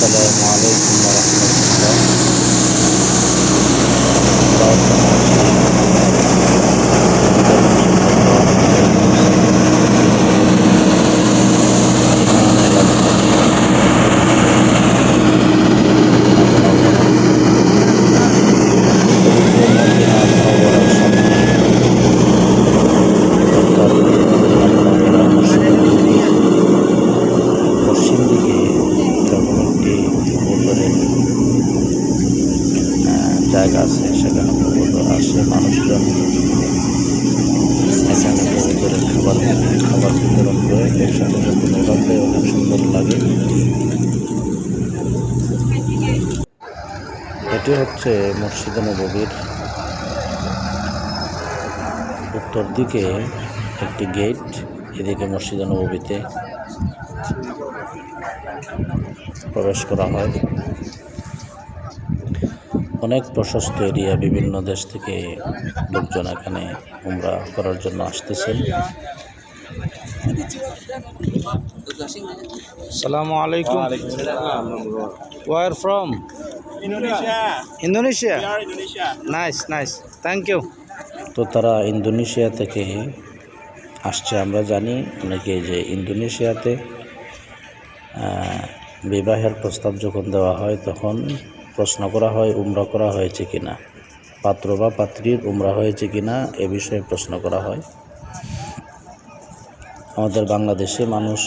আসসালামু আলাইকুম ওয়া পশ্চিম দিকে এরকম একটি কবুতরের জায়গা আছে, সেখানে কবুতর আসে, মানুষজন এখানে কবুতরের খাবার বিতরণ করে, এর সাথে সাথে মেলাতে অনেক সুন্দর লাগে। এটি হচ্ছে মসজিদে নববীর উত্তর দিকে একটি গেট, এদিকে মসজিদে নববীতে প্রবেশ করা হয়। অনেক প্রশস্ত এরিয়া, বিভিন্ন দেশ থেকে লোকজন এখানে উমরা করার জন্য আসতেছেন। আসসালামু আলাইকুম। Where from? Indonesia. Indonesia. We are Indonesia. Nice. Thank you. তো তারা ইন্দোনেশিয়া থেকে আসছে। আমরা জানি অনেকে যে ইন্দোনেশিয়াতে বিবাহের প্রস্তাব যখন দেওয়া হয় তখন প্রশ্ন করা হয় উমরা করা হয়েছে কিনা, পাত্র বা পাত্রীর উমরা হয়েছে কিনা এ বিষয়ে প্রশ্ন করা হয়। আমাদের বাংলাদেশে মানুষ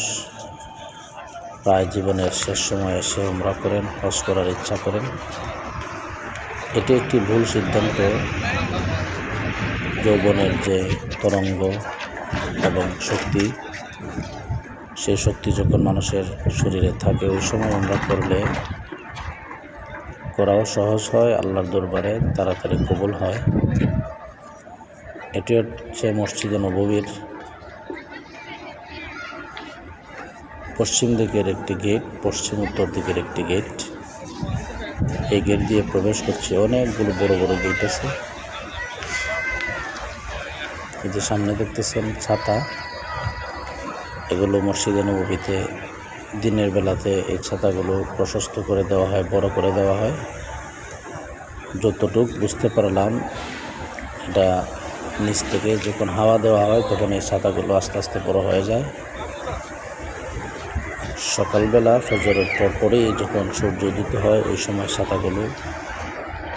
প্রায় জীবনের শেষ সময়ে এসে উমরা করেন, হজ করার ইচ্ছা করেন। এটি একটি ভুল সিদ্ধান্ত। যৌবনের যে তরঙ্গ এবং শক্তি, সেই শক্তি যখন মানুষের শরীরে থাকে ওই সময় উমরা করলে করাও সহজ হয়, আল্লাহর দরবারে তাড়াতাড়ি কবুল হয়। এটি হচ্ছে মসজিদে নববীর পশ্চিম দিকের একটি গেট, পশ্চিম উত্তর দিকের একটি গেট। এই গেট দিয়ে প্রবেশ করছে। অনেকগুলো বড় বড় গেট আছে। এই যে সামনে দেখতেছেন ছাতা, এগুলো মসজিদে নববীতে দিনের বেলাতে এই ছাতাগুলো প্রশস্ত করে দেওয়া হয়, বড় করে দেওয়া হয়। যতটুক বুঝতে পারলাম, এটা নিচ থেকে যখন হাওয়া দেওয়া হয় তখন এই ছাতাগুলো আস্তে আস্তে বড় হয়ে যায়। সকালবেলা ফজরের পরপরই যখন সূর্য উদিত হয় ওই সময় ছাতাগুলো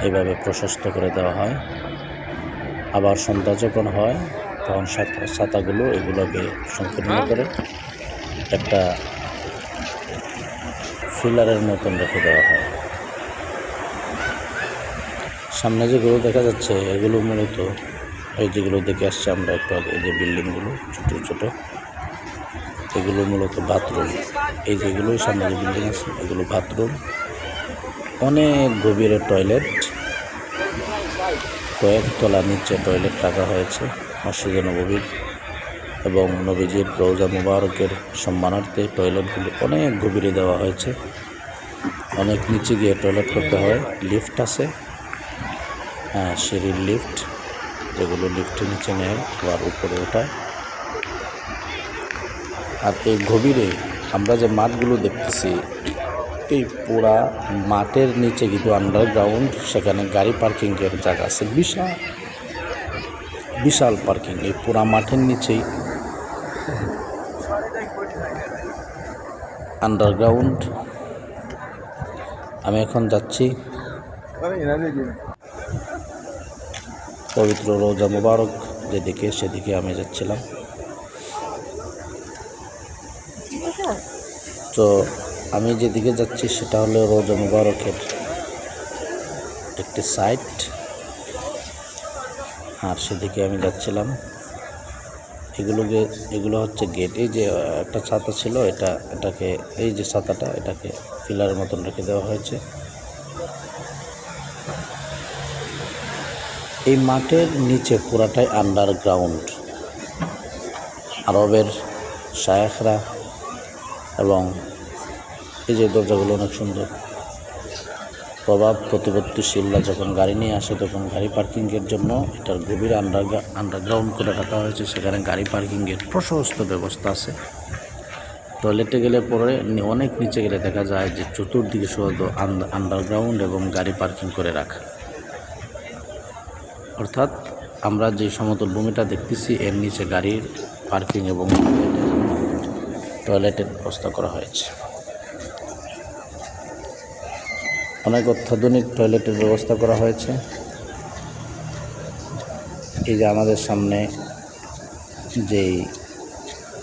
এইভাবে প্রশস্ত করে দেওয়া হয়। আবার সন্ধ্যা যখন হয় তখন ছাতাগুলো এগুলোকে সংকীর্ণ করে একটা ফিলারের মতন রেখে দেওয়া হয়। সামনে যেগুলো দেখা যাচ্ছে এগুলো মূলত এই যেগুলো দেখে আসছে আমরা একটু আগে, এই যে বিল্ডিংগুলো ছোট ছোট, এগুলো মূলত বাথরুম। এই যেগুলো সামনে যে বিল্ডিং আছে এগুলো বাথরুম। অনেক গভীরে টয়লেট, কয়েকতলা নিচে টয়লেট রাখা হয়েছে মসজিদে নববীর এবং নবীজির রওজা মুবারকের সম্মানার্থে টয়লেটগুলো অনেক গভীরে দেওয়া হয়েছে। অনেক নিচে গিয়ে টয়লেট করতে হয়। লিফট আছে, সিঁড়ির লিফট, যেগুলো লিফটের নিচে নেয় আবার উপরে ওঠায়। আর এই গভীরে আমরা যে মাঠগুলো দেখতেছি, এই পুরা মাঠের নিচে কিন্তু আন্ডারগ্রাউন্ড, সেখানে গাড়ি পার্কিংয়ের জায়গা আছে, বিশাল পার্কিং। এই পুরা মাঠের নিচেই আন্ডারগ্রাউন্ড। আমি এখন যাচ্ছি পবিত্র রওজা মুবারক যেদিকে, সেদিকে আমি যাচ্ছিলাম। তো আমি যেদিকে যাচ্ছি সেটা হলো রওজা মুবারকের একটি সাইট, আর সেদিকে আমি যাচ্ছিলাম। এগুলো হচ্ছে গেট। এই যে একটা ছাতা ছিল, এটাকে এই যে ছাতাটা এটাকে ফিলারের মতন রেখে দেওয়া হয়েছে। এই মাঠের নিচে পুরাটাই আন্ডারগ্রাউন্ড। আরবের শায়েখরা এবং এই যে দরজাগুলো অনেক সুন্দর, প্রভাব প্রতিপত্তিশীলরা যখন গাড়ি নিয়ে আসে তখন গাড়ি পার্কিংয়ের জন্য এটার গভীর আন্ডারগ্রাউন্ড করে রাখা হয়েছে। সেখানে গাড়ি পার্কিংয়ের প্রশস্ত ব্যবস্থা আছে। টয়লেটে গেলে পরে অনেক নিচে গেলে দেখা যায় যে চতুর্দিকে শুধু আন্ডারগ্রাউন্ড এবং গাড়ি পার্কিং করে রাখা। অর্থাৎ আমরা যে সমতল ভূমিটা দেখতেছি এর নিচে গাড়ির পার্কিং এবং টয়লেটের ব্যবস্থা করা হয়েছে। অনেক অত্যাধুনিক টয়লেটের ব্যবস্থা করা হয়েছে। এই যে আমাদের সামনে যেই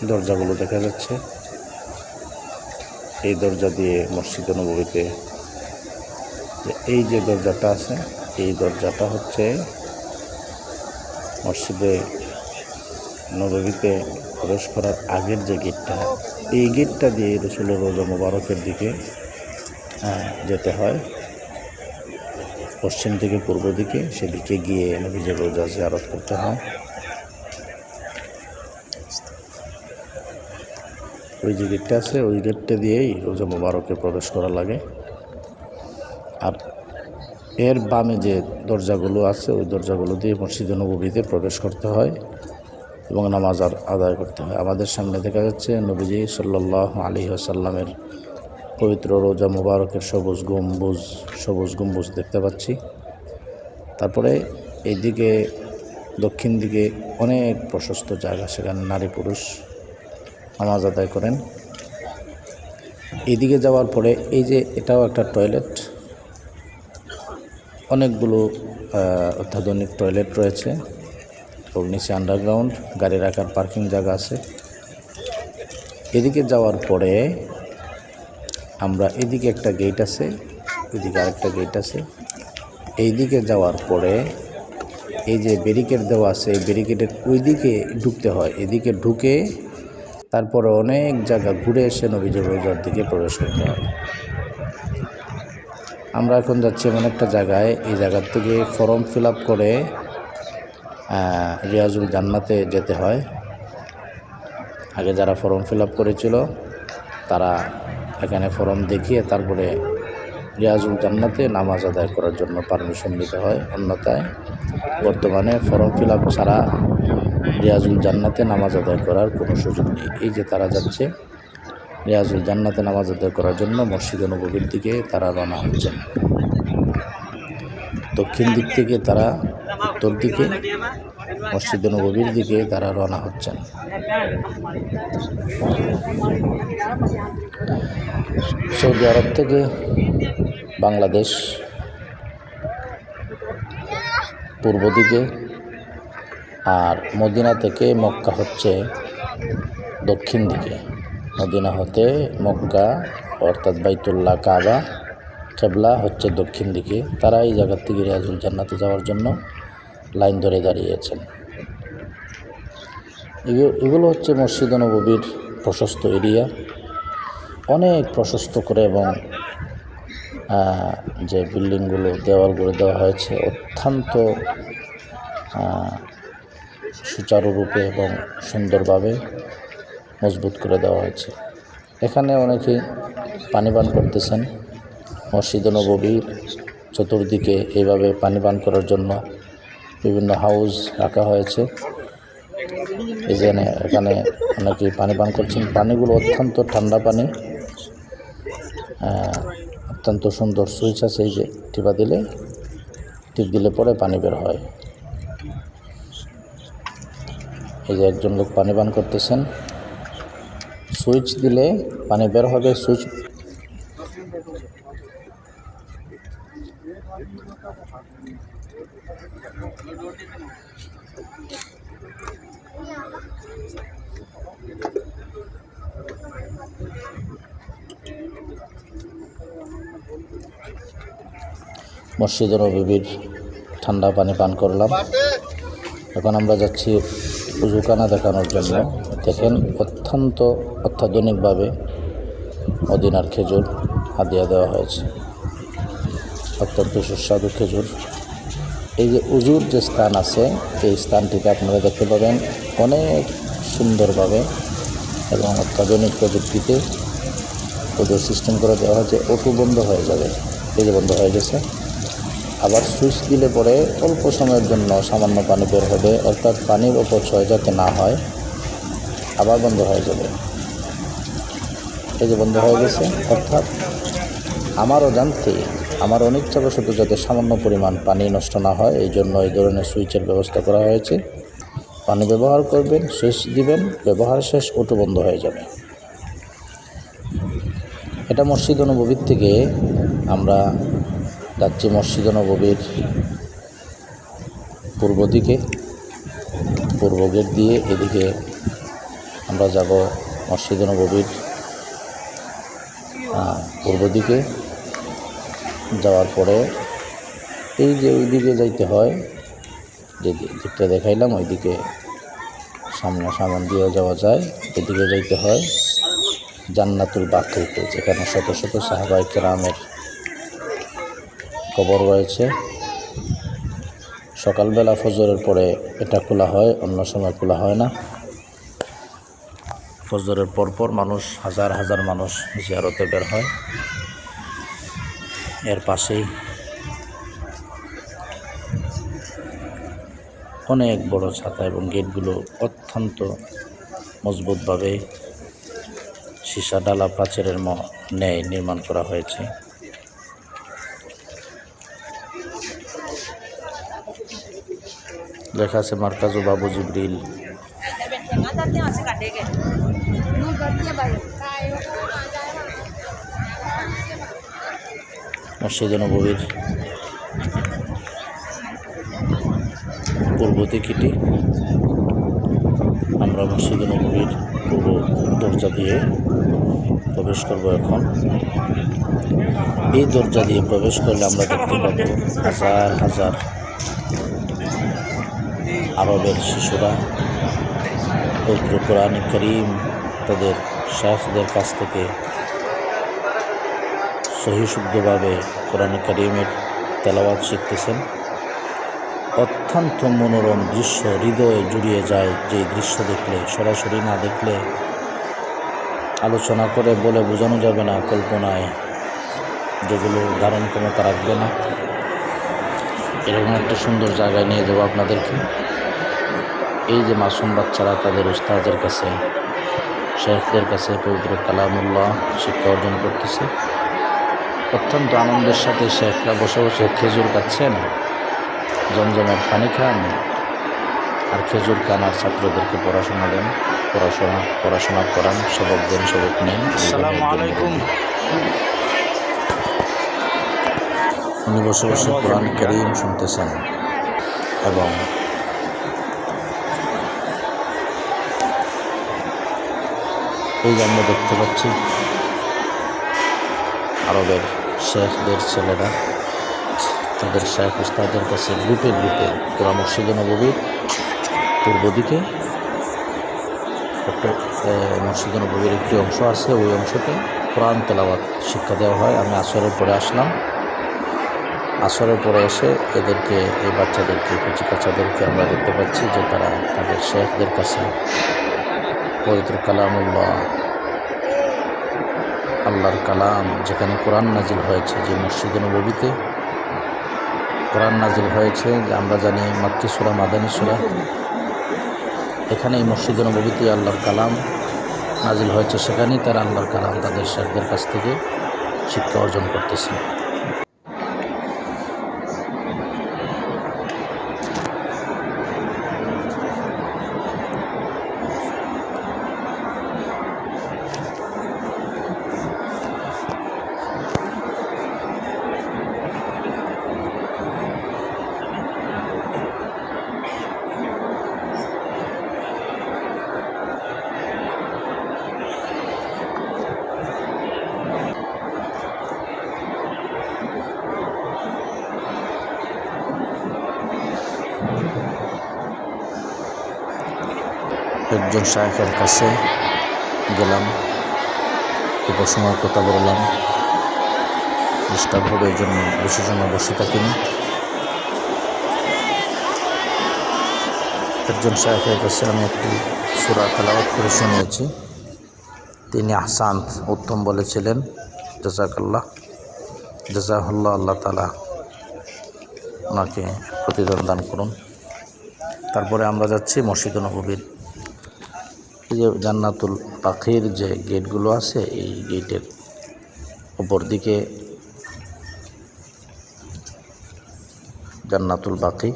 দরজাগুলো দেখা যাচ্ছে, এই দরজা দিয়ে মসজিদে নববীতে এই যে দরজাটা আছে, এই দরজাটা হচ্ছে মসজিদে নববীতে প্রবেশ করার আগের যে গেটটা, এই গেটটা দিয়ে রাসূলের রওজা মোবারকের দিকে যেতে হয়। পশ্চিম থেকে পূর্ব দিকে, সেদিকে গিয়ে নবীজির রওজা জিয়ারত করতে হয়। ওই যে গেটটা আছে, ওই গেটটা দিয়েই রওজা মোবারকে প্রবেশ করা লাগে। আর এর বামে যে দরজাগুলো আছে, ওই দরজাগুলো দিয়ে মসজিদে নববীতে প্রবেশ করতে হয় এবং নামাজ আদায় করতে হয়। আমাদের সামনে দেখা যাচ্ছে নবীজি সাল্লাল্লাহু আলাইহি ওয়াসাল্লামের পবিত্র রওজা মোবারকের সবুজ গম্বুজ দেখতে পাচ্ছি। তারপরে এইদিকে দক্ষিণ দিকে অনেক প্রশস্ত জায়গা, সেখানে নারী পুরুষ নামাজ আদায় করেন। এইদিকে যাওয়ার পরে এই যে এটাও একটা টয়লেট, অনেকগুলো অত্যাধুনিক টয়লেট রয়েছে এবং নিচে আন্ডারগ্রাউন্ড গাড়ি রাখার পার্কিং জায়গা আছে। এদিকে যাওয়ার পরে আমরা এদিকে একটা গেট আছে, এদিকে আরেকটা গেট আছে। এইদিকে যাওয়ার পরে এই যে ব্যারিকেড দেওয়া আছে, এই ব্যারিকেডের ওইদিকে ঢুকতে হয়। এদিকে ঢুকে তারপরে অনেক জায়গা ঘুরে এসে নবীজির রওজার দিকে প্রবেশ করতে হয়। আমরা এখন যাচ্ছি এমন একটা জায়গায়, এই জায়গার থেকে ফর্ম ফিল আপ করে রিয়াজুল জান্নাতে যেতে হয়। আগে যারা ফর্ম ফিল আপ করেছিল তারা এখানে ফর্ম দেখিয়ে তারপরে রিয়াজুল জান্নাতে নামাজ আদায় করার জন্য পারমিশন নিতে হয়। অন্যথায় বর্তমানে ফর্ম ফিল আপ ছাড়া রিয়াজুল জান্নাতে নামাজ আদায় করার কোনো সুযোগ নেই। এই যে তারা যাচ্ছে রিয়াজুল জান্নাতে নামাজ আদায় করার জন্য মসজিদে নববীর দিকে তারা রওনা হচ্ছেন। দক্ষিণ দিক থেকে তারা উত্তর দিকে মসজিদে নববীর দিকে তারা রওনা হচ্ছেন। সৌদি আরব থেকে বাংলাদেশ পূর্ব দিকে, আর মদিনা থেকে মক্কা হচ্ছে দক্ষিণ দিকে। মদিনা হতে মক্কা অর্থাৎ বাইতুল্লাহ কাবা কেবলা হচ্ছে দক্ষিণ দিকে। তারা এই জায়গার থেকে রিয়াজুল জান্নাতে যাওয়ার জন্য লাইন ধরে দাঁড়িয়েছেন। এগুলো হচ্ছে মসজিদে নববীর প্রশস্ত এরিয়া, অনেক প্রশস্ত করে, এবং যে বিল্ডিংগুলো দেওয়ালগুলো দেওয়া হয়েছে অত্যন্ত সুচারুরূপে এবং সুন্দরভাবে মজবুত করে দেওয়া হয়েছে। এখানে অনেকেই পানি পান করতেছেন। মসজিদে নববীর চতুর্দিকে এইভাবে পানি পান করার জন্য বিভিন্ন হাউস রাখা হয়েছে। এখানে অনেকেই পানি পান করছেন। পানিগুলো অত্যন্ত ঠান্ডা পানি, অত্যন্ত সুন্দর সুইচ আছে, এই যে টিপ দিলে পরে পানি বের হয়। এই যে একজন লোক পানি পান করতেছেন, সুইচ দিলে পানি বের হবে। সুইচ মসজিদে নববীর ঠান্ডা পানি পান করলাম। এখন আমরা যাচ্ছি উজুখানা দেখানোর জন্য। দেখেন অত্যাধুনিকভাবে মদিনার খেজুর হাদিয়া দেওয়া হয়েছে, অত্যন্ত সুস্বাদু খেজুর। এই যে উজুর যে স্থান আছে, এই স্থানটিকে আপনারা দেখতে পাবেন অনেক সুন্দরভাবে এবং অত্যাধুনিক প্রযুক্তিতে উজুর সিস্টেম করে দেওয়া হয়েছে। অটো বন্ধ হয়ে যাবে, এই যে বন্ধ হয়ে গেছে। আবার সুইচ দিলে পরে অল্প সময়ের জন্য সামান্য পানি বের হবে, অর্থাৎ পানির অপচয় যাতে না হয়, আবার বন্ধ হয়ে যাবে। এই যে বন্ধ হয়ে গেছে। অর্থাৎ আমারও জানতে আমার অনিচ্ছাবশত যাতে সামান্য পরিমাণ পানি নষ্ট না হয় এই জন্য এই ধরনের সুইচের ব্যবস্থা করা হয়েছে। পানি ব্যবহার করবেন, সুইচ দিবেন, ব্যবহার শেষ, অটো বন্ধ হয়ে যাবে। এটা মসজিদ নববীর থেকে আমরা যাচ্ছি মসজিদ নববীর পূর্ব দিকে, পূর্ব গেট দিয়ে এদিকে আমরা যাব মসজিদ নববীর পূর্ব দিকে। যাওয়ার পরে এই যে ওই দিকে যাইতে হয়, যে দিকটা দেখাইলাম ওই দিকে সামন দিয়েও যাওয়া যায়। এদিকে যাইতে হয় জান্নাতুল বাকিতে, যেখানে শত শত সাহাবায়ে কেরামের কবর রয়েছে। সকালবেলা ফজরের পরে এটা খোলা হয়, অন্য সময় খোলা হয় না। ফজরের পরপর মানুষ হাজার হাজার মানুষ জিয়ারতে বের হয়। এর পাশেই অনেক বড় ছাতা এবং গেটগুলো অত্যন্ত মজবুতভাবে সীসা ডালা প্রাচীরের ন্যায় নির্মাণ করা হয়েছে। লেখা আছে মার্কাজু বাবু জিবরিল। মসজিদ নববীর পূর্ব দিকটি আমরা মসজিদ নববীর পূর্ব দরজা দিয়ে প্রবেশ করব। এখন এই দরজা দিয়ে প্রবেশ করলে আমরা দেখতে পাব হাজার হাজার আরবের শিশুরা পবিত্র কোরআন কারীম তাদের শায়খদের কাছ থেকে সহি শুদ্ধভাবে কোরআন কারীমের তেলাওয়াত শিখতেছেন। অত্যন্ত মনোরম দৃশ্য, হৃদয়ে জুড়িয়ে যায়। যে দৃশ্য দেখলে, সরাসরি না দেখলে আলোচনা করে বলে বোঝানো যাবে না, কল্পনায় যেগুলো ধারণ ক্ষমতা রাখবে না। এরকম একটা সুন্দর জায়গায় নিয়ে যাবো আপনাদেরকে। এই যে মাসুম বাচ্চারা তাদের উস্তাদের কাছে, শেখদের কাছে পবিত্র কালামুল্লাহ শিক্ষা অর্জন করতেছে। অত্যন্ত আনন্দের সাথে শেখরা বসে বসে খেজুর খাচ্ছেন, জমজমের পানি খান আর খেজুর খান, আর ছাত্রদেরকে পড়াশোনা দেন, পড়াশোনা করান, সবক দেন, সবক নেন। আসসালামু আলাইকুম। উনি বসে বসে কোরআন কারীম শুনতেছেন এবং এই যে আমরা দেখতে পাচ্ছি আরবের শেখদের ছেলেরা তাদের শেখ উস্তাদের কাছে গ্রুপে গ্রুপে পুরা মসজিদ নববীর পূর্ব দিকে একটা মসজিদ নববীর একটি অংশ আছে, ওই অংশতে কোরআন তেলাওয়াত শিক্ষা দেওয়া হয়। আমি আসরের পরে আসলাম। আসরের পরে এসে এদেরকে, এই বাচ্চাদেরকে, কচি কাচ্চাদেরকে আমরা দেখতে পাচ্ছি যে তারা তাদের শেখদের কাছে পবিত্র কালামুল্লাহ, আল্লাহর কালাম, যেখানে কোরআন নাজিল হয়েছে, যে মসজিদ নববীতে কোরআন নাজিল হয়েছে, যে আমরা জানি মাক্কি সূরা, মাদানী সূরা, এখানে এই মসজিদ নববীতে আল্লাহর কালাম নাজিল হয়েছে। সেখানেই তারা আল্লাহর কালাম তাদের শেখদের কাছ থেকে শিক্ষা অর্জন করতেছে। একজন শায়েখের কাছে গেলাম, খুব সময় কথা বললাম, ডিস্টার্ব হবে এই জন্য বেশি সময় বসে থাকিনি। একজন শায়েখের কাছে আমি একটি সূরা তেলাওয়াত করে শুনিয়েছি। তিনি আহসান, উত্তম বলেছিলেন। জাযাকাল্লাহ, জাযাহুল্লাহ, আল্লাহ তাআলা ওনাকে প্রতিদান দান করুন। তারপরে আমরা যাচ্ছি মসজিদ নববীর এই যে জান্নাতুল বাকির যে গেটগুলো আছে, এই গেটের উপর দিকে জান্নাতুল বাকি।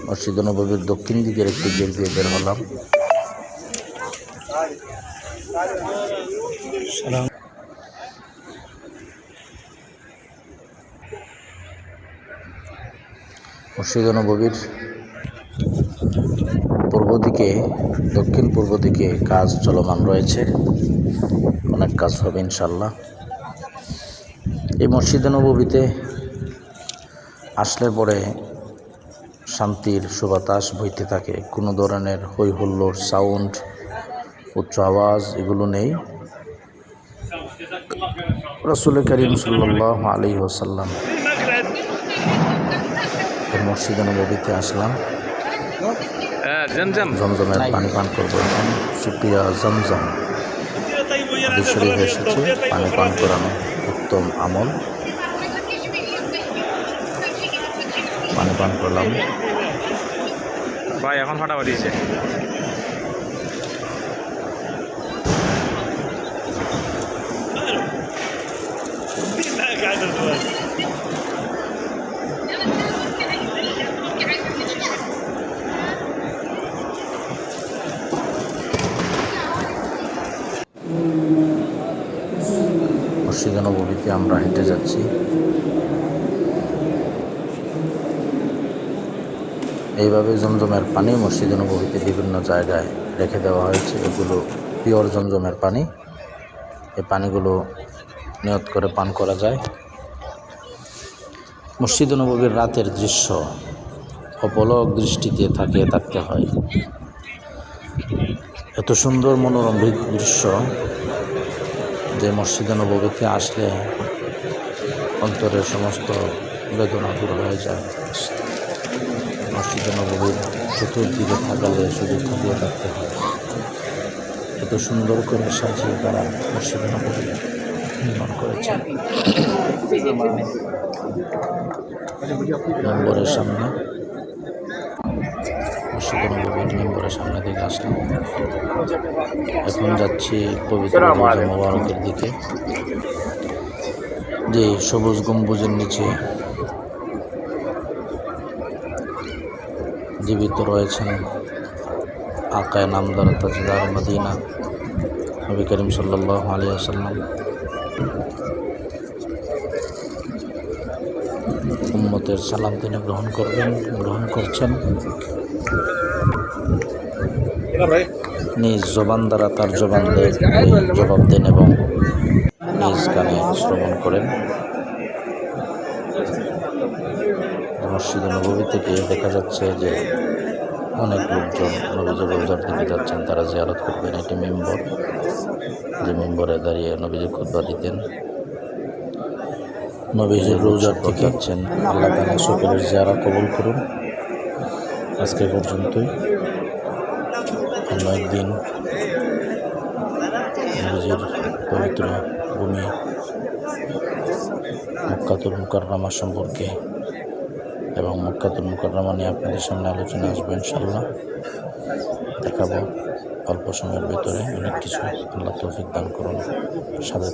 মসজিদে নববীর দক্ষিণ দিকের একটি গেট দিয়ে বের হলাম। মসজিদে নববীর পূর্ব দিকে, দক্ষিণ পূর্ব দিকে কাজ চলমান রয়েছে, অনেক কাজ হবে ইনশাল্লাহ। এই মসজিদে নববীতে আসলে পরে শান্তির সুবাতাস বইতে থাকে, কোনো ধরনের হই হুল্লোড়, সাউন্ড, উচ্চ আওয়াজ এগুলো নেই। রাসূল করিম সাল্লাল্লাহু আলাইহি ওয়াসাল্লাম এই মসজিদে নববীতে আসলাম, জমজমের পানি পান করবো। এখন সুপিয়া জমজম হাদিস শরীফে এসেছে, পানি পান করানো উত্তম আমল। পানি পান করলাম। ভাই এখন ফাটাফাটি দিয়েছে। মসজিদে নববীতে আমরা হেঁটে যাচ্ছি। এইভাবে জমজমের পানি মসজিদে নববীতে বিভিন্ন জায়গায় রেখে দেওয়া হয়েছে। এগুলো পিওর জমজমের পানি। এই পানিগুলো নিয়ত করে পান করা যায়। মসজিদে নববীর রাতের দৃশ্য অপলক দৃষ্টিতে তাকিয়ে থাকতে হয়। এত সুন্দর মনোরম দৃশ্য যে মসজিদে নববীতে আসলে অন্তরের সমস্ত বেদনা দূর হয়ে যায়। মসজিদে নববীর চতুর্দিকে থাকালে শুধু তাকিয়ে থাকতে হয়। এত সুন্দর করে সাজিয়ে তারা মসজিদে নববী নির্মাণ করেছে। মেম্বরের সামনে, মসজিদে নববীর মেম্বরের সামনে থেকে আসলাম। এখন যাচ্ছি পবিত্র রওজা মোবারকের দিকে, যে সবুজ গম্বুজের নিচে জীবিত রয়েছেন আকায়ে নামদার তাজদার মদিনা নবী করিম সাল্লাল্লাহু আলাইহি ওয়াসাল্লাম। উম্মতের সালাম তিনি গ্রহণ করছেন। নিজ জবান দ্বারা তার জবানদের জবাব দেন এবং নিজ কানে শ্রবণ করেন। মসজিদে নববী থেকে দেখা যাচ্ছে যে অনেক লোকজন নবীজির রওজার দিকে যাচ্ছেন, তারা জিয়ারত করবেন। এটি মেম্বর, যে মেম্বরে দাঁড়িয়ে নবীজি খুতবা দিতেন। নবীজির রওজার দিকে যাচ্ছেন। আল্লাহ তাআলা সকলের জিয়ারত কবুল করুন। আজকে পর্যন্তই। অন্য একদিন নবীজির পবিত্র ভূমি মক্কাতুল মুকাররমা সম্পর্কে এবং মক্কাতুল মুকাররমা নিয়ে আপনাদের সামনে আলোচনা আসবে ইনশাআল্লাহ। দেখাবো অল্প সময়ের ভিতরে অনেক কিছু। আল্লাহ তৌফিক দান করুন। সাথে